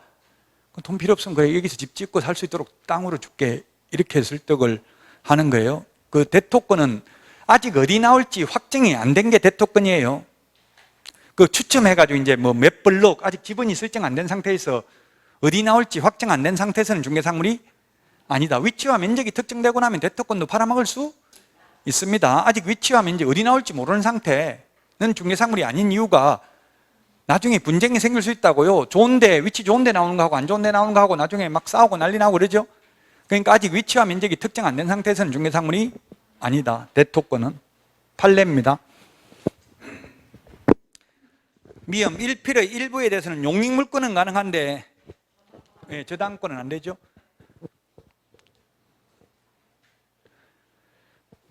돈 필요 없으면 그래 여기서 집 짓고 살 수 있도록 땅으로 줄게. 이렇게 설득을 하는 거예요. 그 대토권은 아직 어디 나올지 확정이 안 된 게 대토권이에요. 그 추첨해가지고 이제 뭐 몇 블록 아직 지분이 설정 안 된 상태에서 어디 나올지 확정 안 된 상태에서는 중개상물이 아니다. 위치와 면적이 특정되고 나면 대토권도 팔아먹을 수 있습니다. 아직 위치와 면적 어디 나올지 모르는 상태는 중개상물이 아닌 이유가 나중에 분쟁이 생길 수 있다고요. 좋은데, 위치 좋은데 나오는 거하고 안 좋은데 나오는 거하고 나중에 막 싸우고 난리 나고 그러죠. 그러니까 아직 위치와 면적이 특정 안 된 상태에서는 중개상물이 아니다. 대토권은 판례입니다. 미음, 일필의 일부에 대해서는 용익물권은 가능한데 저당권은 안 되죠.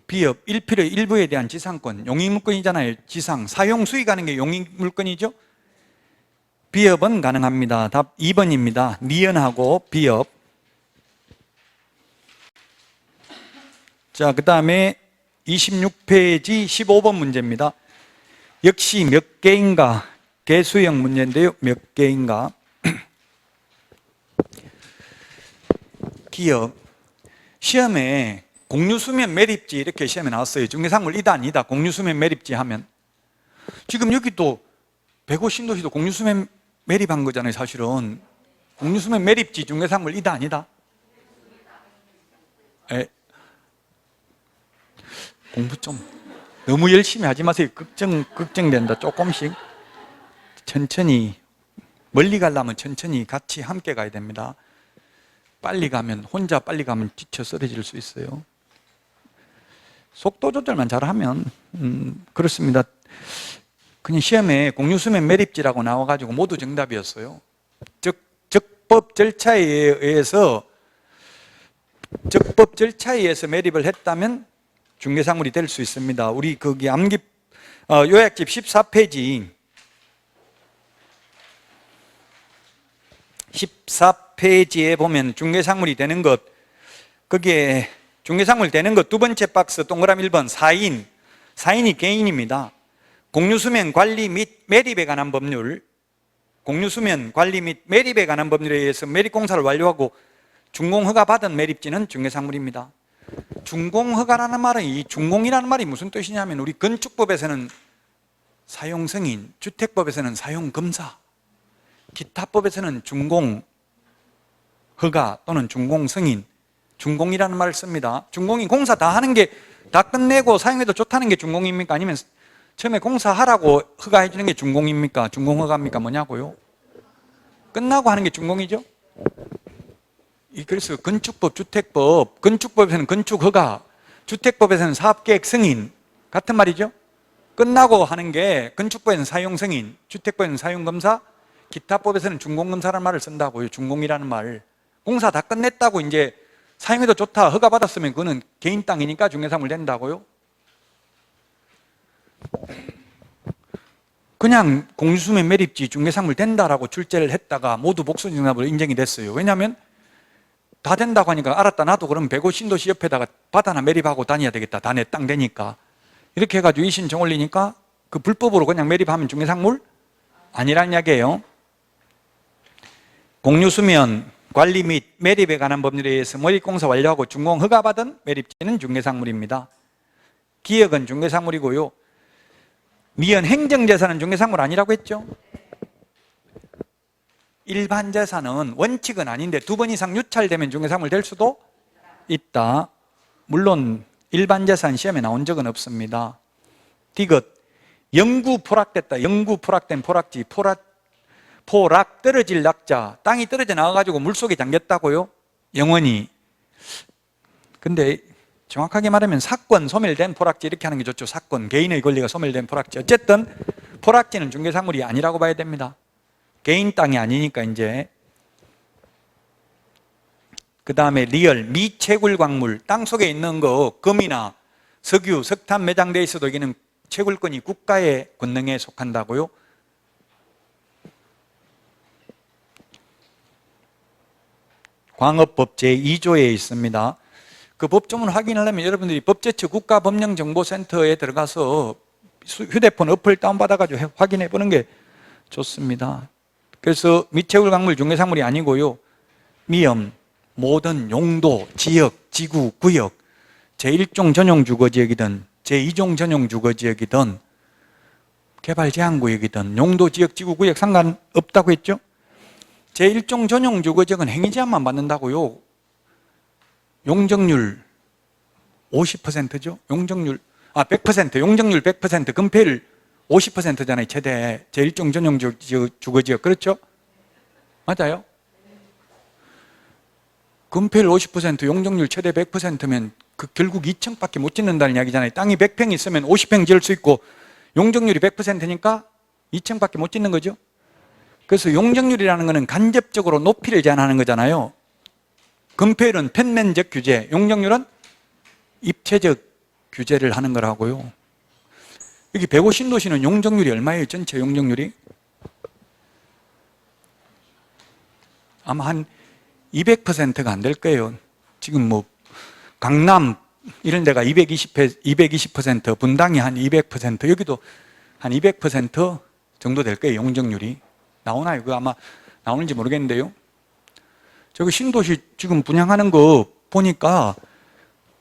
비업, 일필의 일부에 대한 지상권, 용익물권이잖아요. 지상, 사용 수익하는 게 용익물권이죠. 비업은 가능합니다. 답 2번입니다. 니은하고 비업. 자, 그 다음에 26페이지 15번 문제입니다. 역시 몇 개인가 개수형 문제인데요. 몇 개인가. 기업. 시험에 공유수면 매립지 이렇게 시험에 나왔어요. 중개상물 이다 아니다. 공유수면 매립지 하면. 지금 여기도 105신도시도 공유수면 매립한 거잖아요. 사실은. 공유수면 매립지 중개상물 이다 아니다. 공부 좀 너무 열심히 하지 마세요. 걱정된다. 조금씩 천천히, 멀리 가려면 천천히 같이 함께 가야 됩니다. 빨리 가면, 혼자 빨리 가면 지쳐 쓰러질 수 있어요. 속도 조절만 잘하면 그렇습니다. 그냥 시험에 공유수면 매립지라고 나와가지고 모두 정답이었어요. 즉, 적법 절차에 의해서 매립을 했다면 중개사물이 될 수 있습니다. 우리 거기 요약집 14페이지에 보면 중개사물이 되는 것, 거기에 중개사물 되는 것 두 번째 박스 동그라미 1번 사인이 개인입니다. 공유수면 관리 및 매립에 관한 법률, 공유수면 관리 및 매립에 관한 법률에 의해서 매립공사를 완료하고 준공허가 받은 매립지는 중개사물입니다. 준공허가라는 말은, 이 준공이라는 말이 무슨 뜻이냐면, 우리 건축법에서는 사용승인, 주택법에서는 사용검사, 기타법에서는 준공허가 또는 준공승인, 준공이라는 말을 씁니다. 준공이 공사 다 하는 게, 다 끝내고 사용해도 좋다는 게 준공입니까? 아니면 처음에 공사하라고 허가해 주는 게 준공입니까? 준공허가입니까? 뭐냐고요? 끝나고 하는 게 준공이죠? 그래서 건축법, 주택법, 건축법에서는 건축허가, 주택법에서는 사업계획 승인, 같은 말이죠? 끝나고 하는 게 건축법에서는 사용승인, 주택법에서는 사용검사, 기타법에서는 준공검사라는 말을 쓴다고요. 준공이라는 말. 공사 다 끝냈다고 이제 사용해도 좋다, 허가 받았으면 그거는 개인 땅이니까 중개사물 된다고요? 그냥 공유수면 매립지 중개사물 된다라고 출제를 했다가 모두 복수정답으로 인정이 됐어요. 왜냐하면 다 된다고 하니까, 알았다, 나도 그럼 105 신도시 옆에다가 바다나 매립하고 다녀야 되겠다, 다 내 땅 되니까. 이렇게 해가지고 이신청 올리니까 그 불법으로 그냥 매립하면 중개사물 아니란 이야기예요. 공유수면 관리 및 매립에 관한 법률에 의해서 매립공사 완료하고 준공 허가받은 매립지는 중개사물입니다. 기역은 중개사물이고요. 미연 행정재산은 중개사물 아니라고 했죠. 일반 재산은 원칙은 아닌데 2번 이상 유찰되면 중개사물 될 수도 있다. 물론 일반 재산 시험에 나온 적은 없습니다. 디귿, 영구 포락됐다. 영구 포락된 포락지, 포락 떨어질 낙자, 땅이 떨어져 나와가지고 물속에 잠겼다고요? 영원히. 근데 정확하게 말하면 사건 소멸된 포락지 이렇게 하는 게 좋죠. 사건, 개인의 권리가 소멸된 포락지. 어쨌든 포락지는 중개사물이 아니라고 봐야 됩니다. 개인 땅이 아니니까. 이제 그 다음에 리얼, 미채굴 광물, 땅 속에 있는 거 금이나 석유, 석탄 매장되어 있어도 여기는 채굴권이 국가의 권능에 속한다고요. 광업법 제2조에 있습니다. 그 법조문 확인하려면 여러분들이 법제처 국가법령정보센터에 들어가서 휴대폰 어플 다운받아가지고 확인해 보는 게 좋습니다. 그래서 미채굴 광물 중개사물이 아니고요. 미염, 모든 용도, 지역, 지구, 구역, 제1종 전용 주거지역이든 제2종 전용 주거지역이든 개발 제한구역이든 용도, 지역, 지구, 구역 상관없다고 했죠? 제1종 전용 주거지역은 행위제한만 받는다고요. 용적률 50%죠? 용적률 100%, 용적률 100%, 건폐율 50%잖아요. 최대 제1종 전용 주거지역. 그렇죠? 맞아요? 건폐율 50%, 용적률 최대 100%면 그 결국 2층밖에 못 짓는다는 이야기잖아요. 땅이 100평 있으면 50평 지을 수 있고 용적률이 100%니까 2층밖에 못 짓는 거죠. 그래서 용적률이라는 것은 간접적으로 높이를 제한하는 거잖아요. 건폐율은 편면적 규제, 용적률은 입체적 규제를 하는 거라고요. 여기 105 신도시는 용적률이 얼마예요? 전체 용적률이? 아마 한 200%가 안 될 거예요. 지금 뭐 강남 이런 데가 220%, 분당이 한 200%, 여기도 한 200% 정도 될 거예요. 용적률이. 나오나요? 그거 아마 나오는지 모르겠는데요. 저기 신도시 지금 분양하는 거 보니까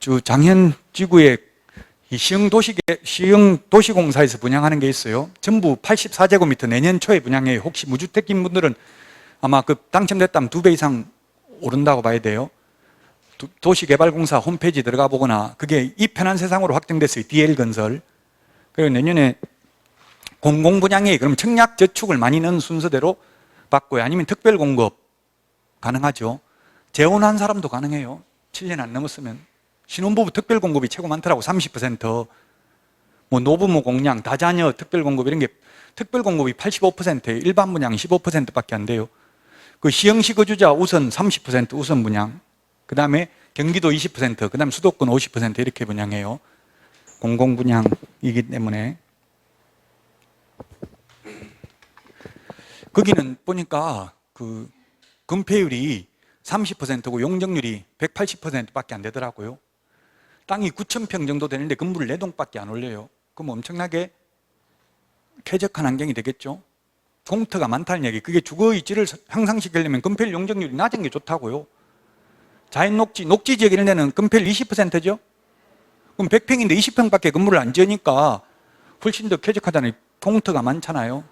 저 장현지구에 시흥도시공사에서 분양하는 게 있어요. 전부 84제곱미터 내년 초에 분양해요. 혹시 무주택인 분들은 아마 그 당첨됐다면 2배 이상 오른다고 봐야 돼요. 도시개발공사 홈페이지 들어가 보거나, 그게 이 편한 세상으로 확정됐어요. DL건설. 그리고 내년에 공공분양에 그럼 청약저축을 많이 넣은 순서대로 받고요. 아니면 특별공급 가능하죠. 재혼한 사람도 가능해요. 7년 안 넘었으면. 신혼부부 특별공급이 최고 많더라고. 30%. 뭐 노부모 공량, 다자녀, 특별공급 이런 게 특별공급이 85%예요. 일반 분양 15%밖에 안 돼요. 그 시흥시 거주자 우선 30% 우선 분양, 그 다음에 경기도 20%, 그 다음에 수도권 50% 이렇게 분양해요. 공공분양이기 때문에. 거기는 보니까 그 건폐율이 30%고 용적률이 180%밖에 안 되더라고요. 땅이 9,000평 정도 되는데 건물을 4동밖에 안 올려요. 그럼 엄청나게 쾌적한 환경이 되겠죠. 공터가 많다는 얘기. 그게 주거의지를 향상시키려면 건폐율 용적률이 낮은 게 좋다고요. 자연녹지, 녹지 지역 이런 데는 건폐율 20%죠. 그럼 100평인데 20평밖에 건물을 안 지으니까 훨씬 더 쾌적하다는, 공터가 많잖아요.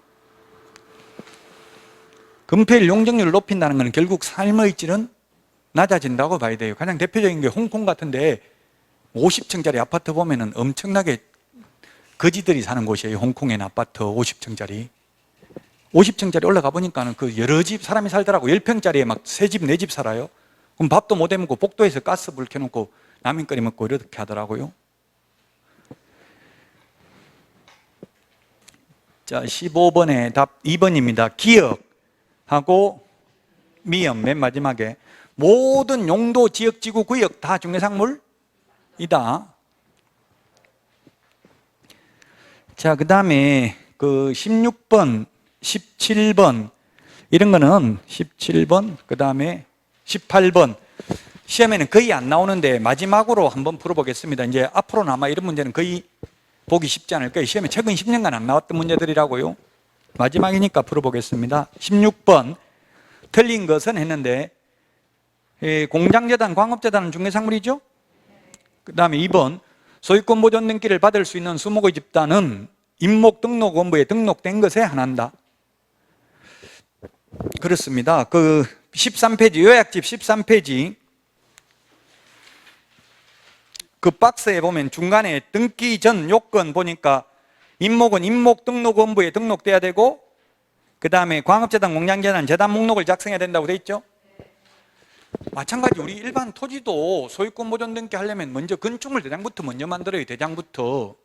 건폐율 용적률을 높인다는 것은 결국 삶의 질은 낮아진다고 봐야 돼요. 가장 대표적인 게 홍콩 같은데 50층짜리 아파트 보면은 엄청나게 거지들이 사는 곳이에요. 홍콩의 아파트 50층짜리. 50층짜리 올라가 보니까는 그 여러 집 사람이 살더라고. 10평짜리에 막 3집, 4집 살아요. 그럼 밥도 못 해먹고 복도에서 가스불 켜놓고 라면거리 먹고 이렇게 하더라고요. 자, 15번에 답 2번입니다. 기역하고 미음 맨 마지막에 모든 용도, 지역, 지구, 구역 다 중개상물이다. 자, 그 다음에 그 16번, 17번 이런 거는 17번, 그 다음에 18번 시험에는 거의 안 나오는데 마지막으로 한번 풀어보겠습니다. 이제 앞으로는 아마 이런 문제는 거의 보기 쉽지 않을 거예요. 시험에 최근 10년간 안 나왔던 문제들이라고요. 마지막이니까 풀어보겠습니다. 16번 틀린 것은 했는데 공장재단, 광업재단은 중개상물이죠. 그 다음에 2번 소유권 보존 등기를 받을 수 있는 수목의 집단은 임목등록원부에 등록된 것에 한한다. 그렇습니다. 그 13페이지 요약집 13페이지 그 박스에 보면 중간에 등기 전 요건 보니까 임목은 임목등록원부에 등록돼야 되고 그 다음에 광업재단, 공장재단, 재단 목록을 작성해야 된다고 돼 있죠. 마찬가지 우리 일반 토지도 소유권 보존 등기 하려면 먼저 건축물 대장부터 먼저 만들어요. 대장부터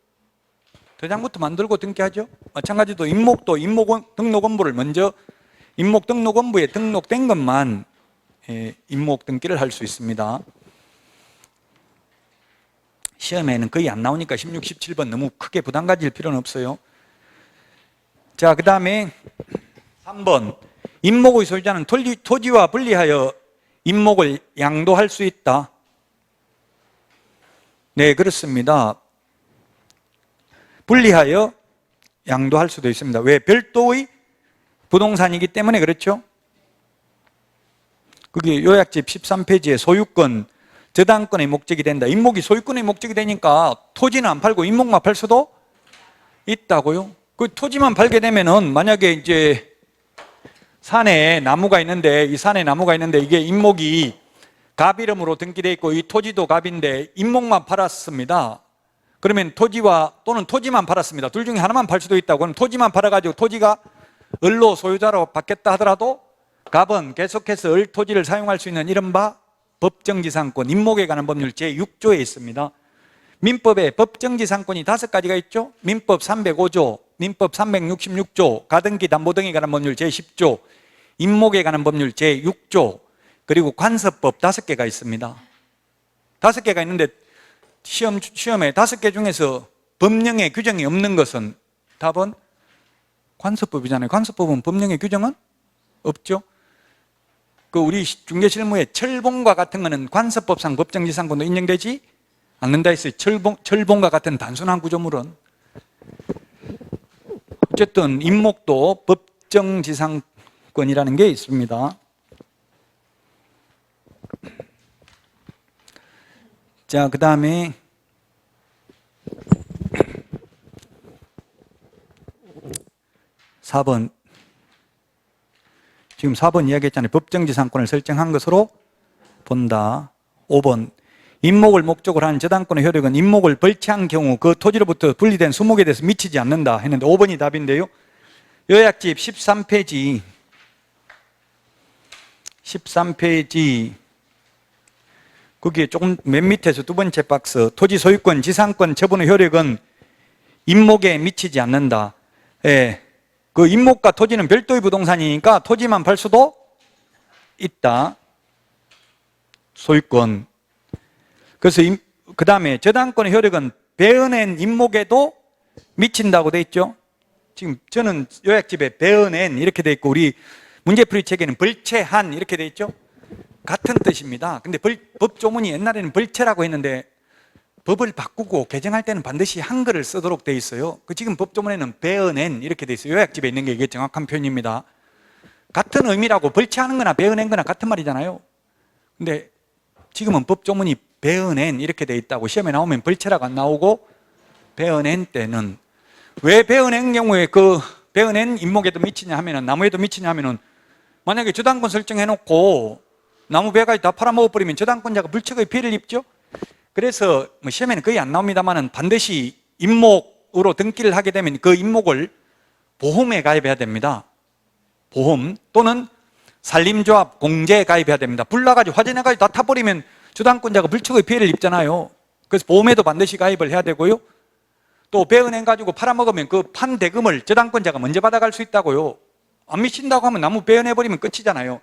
만들고 등기하죠. 마찬가지로 임목도 임목등록원부를 먼저 임목등록원부에 등록된 것만 임목 등기를 할 수 있습니다. 시험에는 거의 안 나오니까 16, 17번 너무 크게 부담 가질 필요는 없어요. 자, 그 다음에 3번 임목의 소유자는 토지와 분리하여 임목을 양도할 수 있다. 네, 그렇습니다. 분리하여 양도할 수도 있습니다. 왜? 별도의 부동산이기 때문에 그렇죠. 그게 요약집 13페이지에 소유권, 저당권의 목적이 된다. 임목이 소유권의 목적이 되니까 토지는 안 팔고 임목만 팔 수도 있다고요. 그 토지만 팔게 되면은 만약에 이제 산에 나무가 있는데 이게 임목이 갑 이름으로 등기되어 있고 이 토지도 갑인데 임목만 팔았습니다. 그러면 또는 토지만 팔았습니다. 둘 중에 하나만 팔 수도 있다고. 그럼 토지만 팔아가지고 토지가 을로 소유자로 바뀌었다 하더라도 갑은 계속해서 을 토지를 사용할 수 있는 이른바 법정지상권, 임목에 관한 법률 제6조에 있습니다. 민법에 법정지상권이 5가지가 있죠. 민법 305조, 민법 366조, 가등기 담보 등에 관한 법률 제10조, 임목에 관한 법률 제6조, 그리고 관서법 5개가 있습니다. 5개가 있는데 시험에 5개 중에서 법령에 규정이 없는 것은 답은 관서법이잖아요. 관서법은 법령에 규정은 없죠. 그 우리 중개실무에 철봉과 같은 거는 관서법상 법정지상권도 인정되지 않는다 했어요. 철봉과 같은 단순한 구조물은. 어쨌든 임목도 법정지상권이라는 게 있습니다. 자, 그 다음에 4번. 지금 4번 이야기했잖아요. 법정지상권을 설정한 것으로 본다. 5번. 임목을 목적으로 하는 저당권의 효력은 임목을 벌채한 경우 그 토지로부터 분리된 수목에 대해서 미치지 않는다 했는데 5번이 답인데요. 요약집 13페이지 거기에 조금 맨 밑에서 두 번째 박스 토지 소유권, 지상권 처분의 효력은 임목에 미치지 않는다. 예. 그 임목과 토지는 별도의 부동산이니까 토지만 팔 수도 있다. 소유권. 그래서 그 다음에 저당권의 효력은 배은엔 임목에도 미친다고 돼 있죠. 지금 저는 요약집에 배은엔 이렇게 돼 있고 우리 문제풀이 책에는 벌채한 이렇게 돼 있죠. 같은 뜻입니다. 근데 법조문이 옛날에는 벌채라고 했는데 법을 바꾸고 개정할 때는 반드시 한글을 쓰도록 돼 있어요. 지금 법조문에는 배은엔 이렇게 돼 있어요. 요약집에 있는 게 이게 정확한 표현입니다. 같은 의미라고 벌채하는 거나 배은엔 거나 같은 말이잖아요. 근데 지금은 법조문이 배은엔 이렇게 돼 있다고 시험에 나오면 벌채라고 안 나오고 배은엔 때는 왜 배은엔 경우에 그 배은엔 임목에도 미치냐 하면은 나무에도 미치냐 하면은 만약에 저당권 설정해 놓고 나무 배까지 다 팔아먹어버리면 저당권자가 불척의 피해를 입죠. 그래서 뭐 시험에는 거의 안 나옵니다만은 반드시 임목으로 등기를 하게 되면 그 임목을 보험에 가입해야 됩니다. 보험 또는 산림조합 공제에 가입해야 됩니다. 불 나가지고 화재 나가지고 다 타버리면 저당권자가 불척의 피해를 입잖아요. 그래서 보험에도 반드시 가입을 해야 되고요. 또 배은행 가지고 팔아먹으면 그 판 대금을 저당권자가 먼저 받아갈 수 있다고요. 안 미친다고 하면 나무 배은해버리면 끝이잖아요.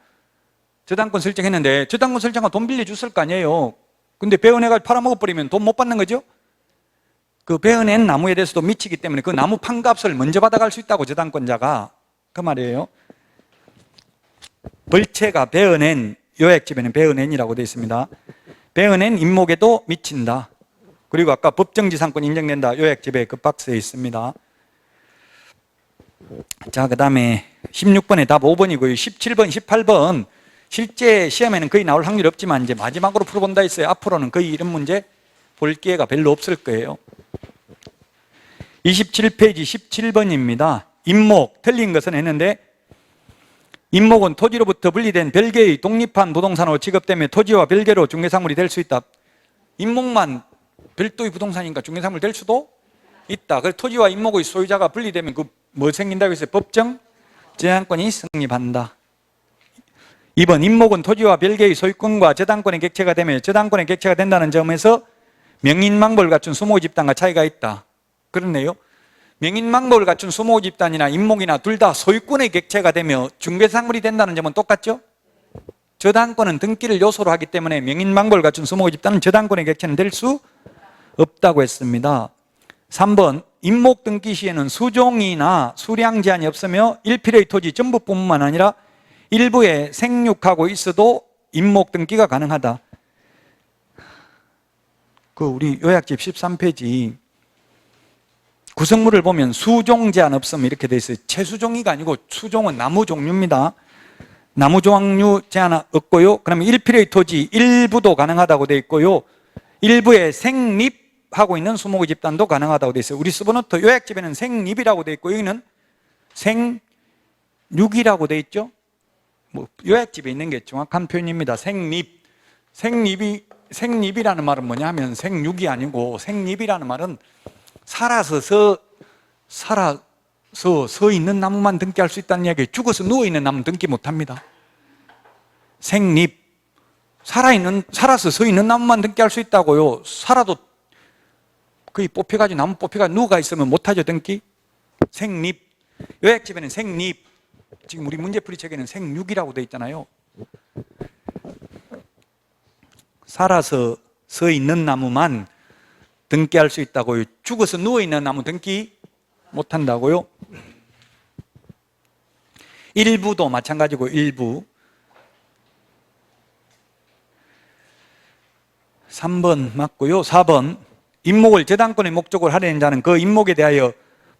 저당권 설정했는데 저당권 설정하고 돈 빌려줬을 거 아니에요. 근데 배은해가지고 팔아먹어버리면 돈 못 받는 거죠. 그 배은행 나무에 대해서도 미치기 때문에 그 나무 판값을 먼저 받아갈 수 있다고 저당권자가 그 말이에요. 벌채가 배은행 요약집에는 배은행이라고 되어 있습니다. 배은행 임목에도 미친다. 그리고 아까 법정지상권 인정된다. 요약집에 그 박스에 있습니다. 자, 그 다음에 16번에 답 5번이고요. 17번, 18번 실제 시험에는 거의 나올 확률이 없지만 이제 마지막으로 풀어본다 했어요. 앞으로는 거의 이런 문제 볼 기회가 별로 없을 거예요. 27페이지 17번입니다. 임목, 틀린 것은 했는데 임목은 토지로부터 분리된 별개의 독립한 부동산으로 취급되며 토지와 별개로 중개사물이 될 수 있다. 임목만 별도의 부동산이니까 중개사물 될 수도 있다. 그래서 토지와 임목의 소유자가 분리되면 그 뭐 생긴다고 했어요? 법정 제한권이 성립한다. 2번 임목은 토지와 별개의 소유권과 저당권의 객체가 되며 저당권의 객체가 된다는 점에서 명인망법을 갖춘 수모 집단과 차이가 있다. 그렇네요. 명인망법을 갖춘 수모 집단이나 임목이나 둘 다 소유권의 객체가 되며 중개사물이 된다는 점은 똑같죠? 저당권은 등기를 요소로 하기 때문에 명인망법을 갖춘 수모 집단은 저당권의 객체는 될 수 없다고 했습니다. 3번 임목 등기 시에는 수종이나 수량 제한이 없으며 일필의 토지 전부뿐만 아니라 일부에 생육하고 있어도 임목 등기가 가능하다. 그 우리 요약집 13페이지 구성물을 보면 수종 제한 없음 이렇게 돼 있어요. 채수종이가 아니고 수종은 나무 종류입니다. 나무 종류 제한 없고요. 그러면 일필의 토지 일부도 가능하다고 돼 있고요. 일부에 생립하고 있는 수목의 집단도 가능하다고 돼 있어요. 우리 서브노트 요약집에는 생립이라고 돼 있고 여기는 생육이라고 돼 있죠. 뭐 요약집에 있는 게 정확한 표현입니다. 생립. 생립이라는 말은 뭐냐 하면 생육이 아니고 생립이라는 말은 살아서 서 있는 나무만 등기할 수 있다는 이야기예요. 죽어서 누워있는 나무는 등기 못합니다. 생립. 살아서 서 있는 나무만 등기할 수 있다고요. 살아도 거의 뽑혀가지고 나무 뽑혀가지고 누가 있으면 못하죠, 등기. 생립. 요약집에는 생립. 지금 우리 문제풀이 책에는 생육이라고 되어 있잖아요. 살아서 서 있는 나무만 등기할 수 있다고요. 죽어서 누워있는 나무 등기 못한다고요. 일부도 마찬가지고 일부. 3번 맞고요. 4번 임목을 저당권의 목적으로 하려는 자는 그 임목에 대하여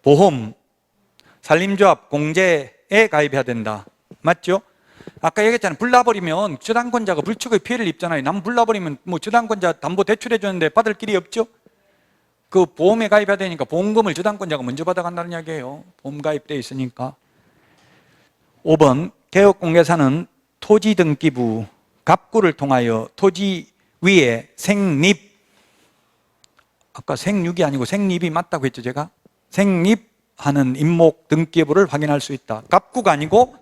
보험, 산림조합, 공제에 가입해야 된다. 맞죠? 아까 얘기했잖아요. 불 나버리면 저당권자가 불척의 피해를 입잖아요. 나무 불 나버리면 뭐 저당권자 담보 대출해 주는데 받을 길이 없죠? 그 보험에 가입해야 되니까 보험금을 저당권자가 먼저 받아간다는 이야기예요. 보험 가입되어 있으니까. 5번 개업공개사는 토지등기부 갑구를 통하여 토지 위에 생립, 아까 생육이 아니고 생립이 맞다고 했죠 제가? 생립하는 임목 등기부를 확인할 수 있다. 갑구가 아니고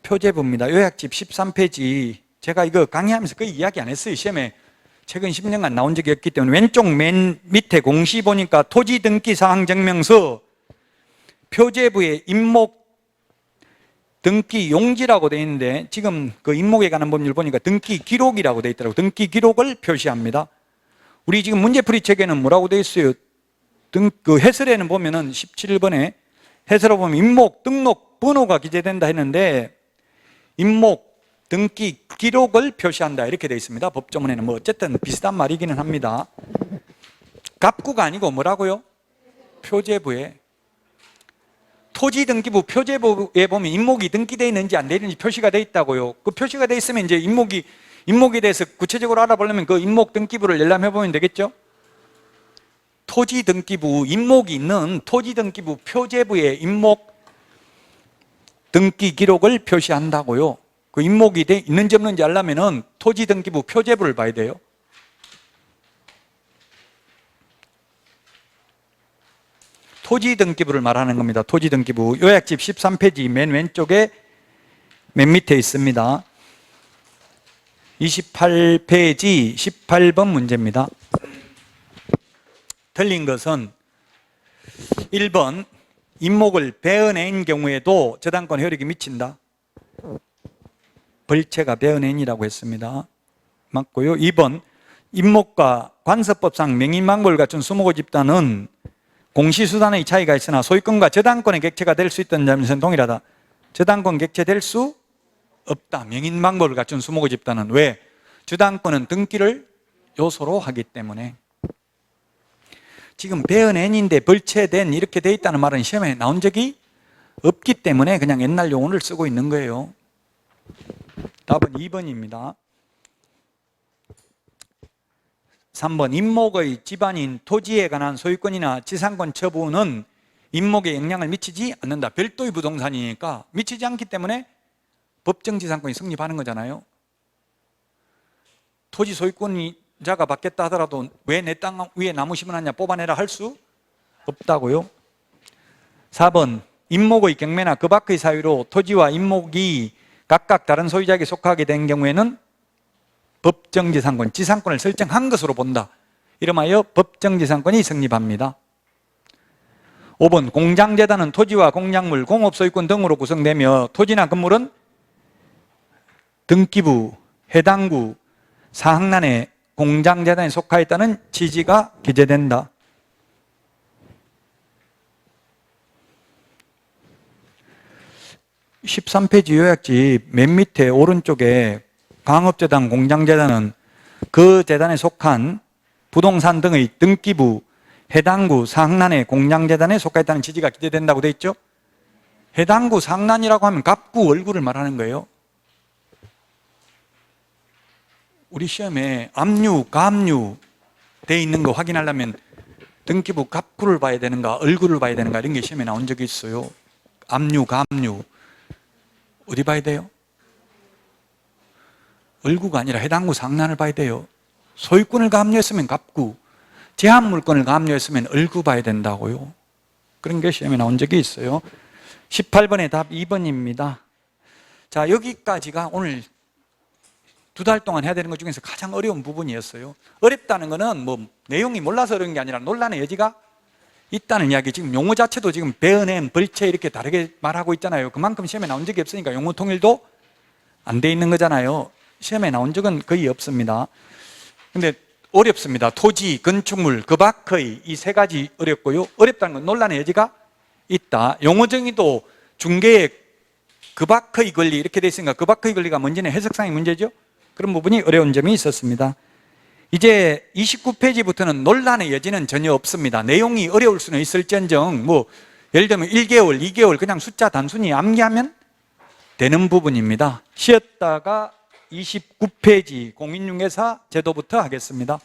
표제부입니다. 요약집 13페이지 제가 이거 강의하면서 거의 이야기 안 했어요. 시험에 최근 10년간 나온 적이 없기 때문에 왼쪽 맨 밑에 공시 보니까 토지 등기 사항 증명서 표제부에 임목 등기 용지라고 되어 있는데 지금 그 임목에 관한 법률 보니까 등기 기록이라고 되어 있더라고요. 등기 기록을 표시합니다. 우리 지금 문제풀이 책에는 뭐라고 되어 있어요? 그 해설에는 보면은 17번에 해설을 보면 임목 등록 번호가 기재된다 했는데 임목 등기 기록을 표시한다 이렇게 되어 있습니다. 법조문에는 뭐 어쨌든 비슷한 말이기는 합니다. 갑구가 아니고 뭐라고요? 표제부에. 토지등기부 표제부에 보면 임목이 등기되어 있는지 안 되어 있는지 표시가 되어 있다고요. 그 표시가 되어 있으면 이제 임목에 대해서 구체적으로 알아보려면 그 임목 등기부를 열람해 보면 되겠죠? 토지등기부 임목이 있는 토지등기부 표제부에 임목 등기 기록을 표시한다고요. 그 임목이 있는지 없는지 알려면은 토지등기부 표제부를 봐야 돼요. 토지등기부를 말하는 겁니다. 토지등기부 요약집 13페이지 맨 왼쪽에 맨 밑에 있습니다. 28페이지 18번 문제입니다. 틀린 것은 1번 임목을 베어낸 경우에도 저당권 효력이 미친다. 벌채가 베어낸이라고 했습니다. 맞고요. 2번 임목과 관서법상 명인망고를 갖춘 수목의 집단은 공시수단의 차이가 있으나 소유권과 저당권의 객체가 될 수 있다는 점에서는 동일하다. 저당권 객체될 수 없다. 명인망고를 갖춘 수목의 집단은. 왜? 저당권은 등기를 요소로 하기 때문에. 지금 베어낸인데 벌채된 이렇게 돼 있다는 말은 시험에 나온 적이 없기 때문에 그냥 옛날 용어를 쓰고 있는 거예요. 답은 2번입니다. 3번 임목의 집안인 토지에 관한 소유권이나 지상권 처분은 임목에 영향을 미치지 않는다. 별도의 부동산이니까 미치지 않기 때문에 법정지상권이 성립하는 거잖아요. 토지 소유권자가 받겠다 하더라도 왜 내 땅 위에 나무 심어놨냐 뽑아내라 할 수 없다고요. 4번 임목의 경매나 그 밖의 사유로 토지와 임목이 각각 다른 소유자에게 속하게 된 경우에는 법정지상권, 지상권을 설정한 것으로 본다. 이름하여 법정지상권이 성립합니다. 5번 공장재단은 토지와 공작물, 공업소유권 등으로 구성되며 토지나 건물은 등기부, 해당구, 사항란에 공장재단에 속하였다는 취지가 기재된다. 13페이지 요약집 맨 밑에 오른쪽에 강업재단, 공장재단은 그 재단에 속한 부동산 등의 등기부, 해당구, 상란에 공장재단에 속하였다는 취지가 기재된다고 되어 있죠. 해당구, 상란이라고 하면 갑구, 월구를 말하는 거예요. 우리 시험에 압류, 가압류 되어 있는 거 확인하려면 등기부 갑구를 봐야 되는가 얼구를 봐야 되는가 이런 게 시험에 나온 적이 있어요. 압류, 가압류 어디 봐야 돼요? 얼구가 아니라 해당구, 상란을 봐야 돼요. 소유권을 가압류했으면 갑구, 제한물권을 가압류했으면 얼구 봐야 된다고요. 그런 게 시험에 나온 적이 있어요. 18번의 답 2번입니다. 자, 여기까지가 오늘 2달 동안 해야 되는 것 중에서 가장 어려운 부분이었어요. 어렵다는 거는 뭐 내용이 몰라서 어려운 게 아니라 논란의 여지가 있다는 이야기. 지금 용어 자체도 지금 베어낸, 벌채 이렇게 다르게 말하고 있잖아요. 그만큼 시험에 나온 적이 없으니까 용어 통일도 안 돼 있는 거잖아요. 시험에 나온 적은 거의 없습니다. 근데 어렵습니다. 토지, 건축물, 그 밖의 이 세 가지 어렵고요. 어렵다는 건 논란의 여지가 있다. 용어 정의도 중개의 그 밖의 권리 이렇게 돼 있으니까 그 밖의 권리가 뭔지는 해석상의 문제죠. 그런 부분이 어려운 점이 있었습니다. 이제 29페이지부터는 논란의 여지는 전혀 없습니다. 내용이 어려울 수는 있을지언정 뭐 예를 들면 1개월, 2개월 그냥 숫자 단순히 암기하면 되는 부분입니다. 쉬었다가 29페이지 공인중개사 제도부터 하겠습니다.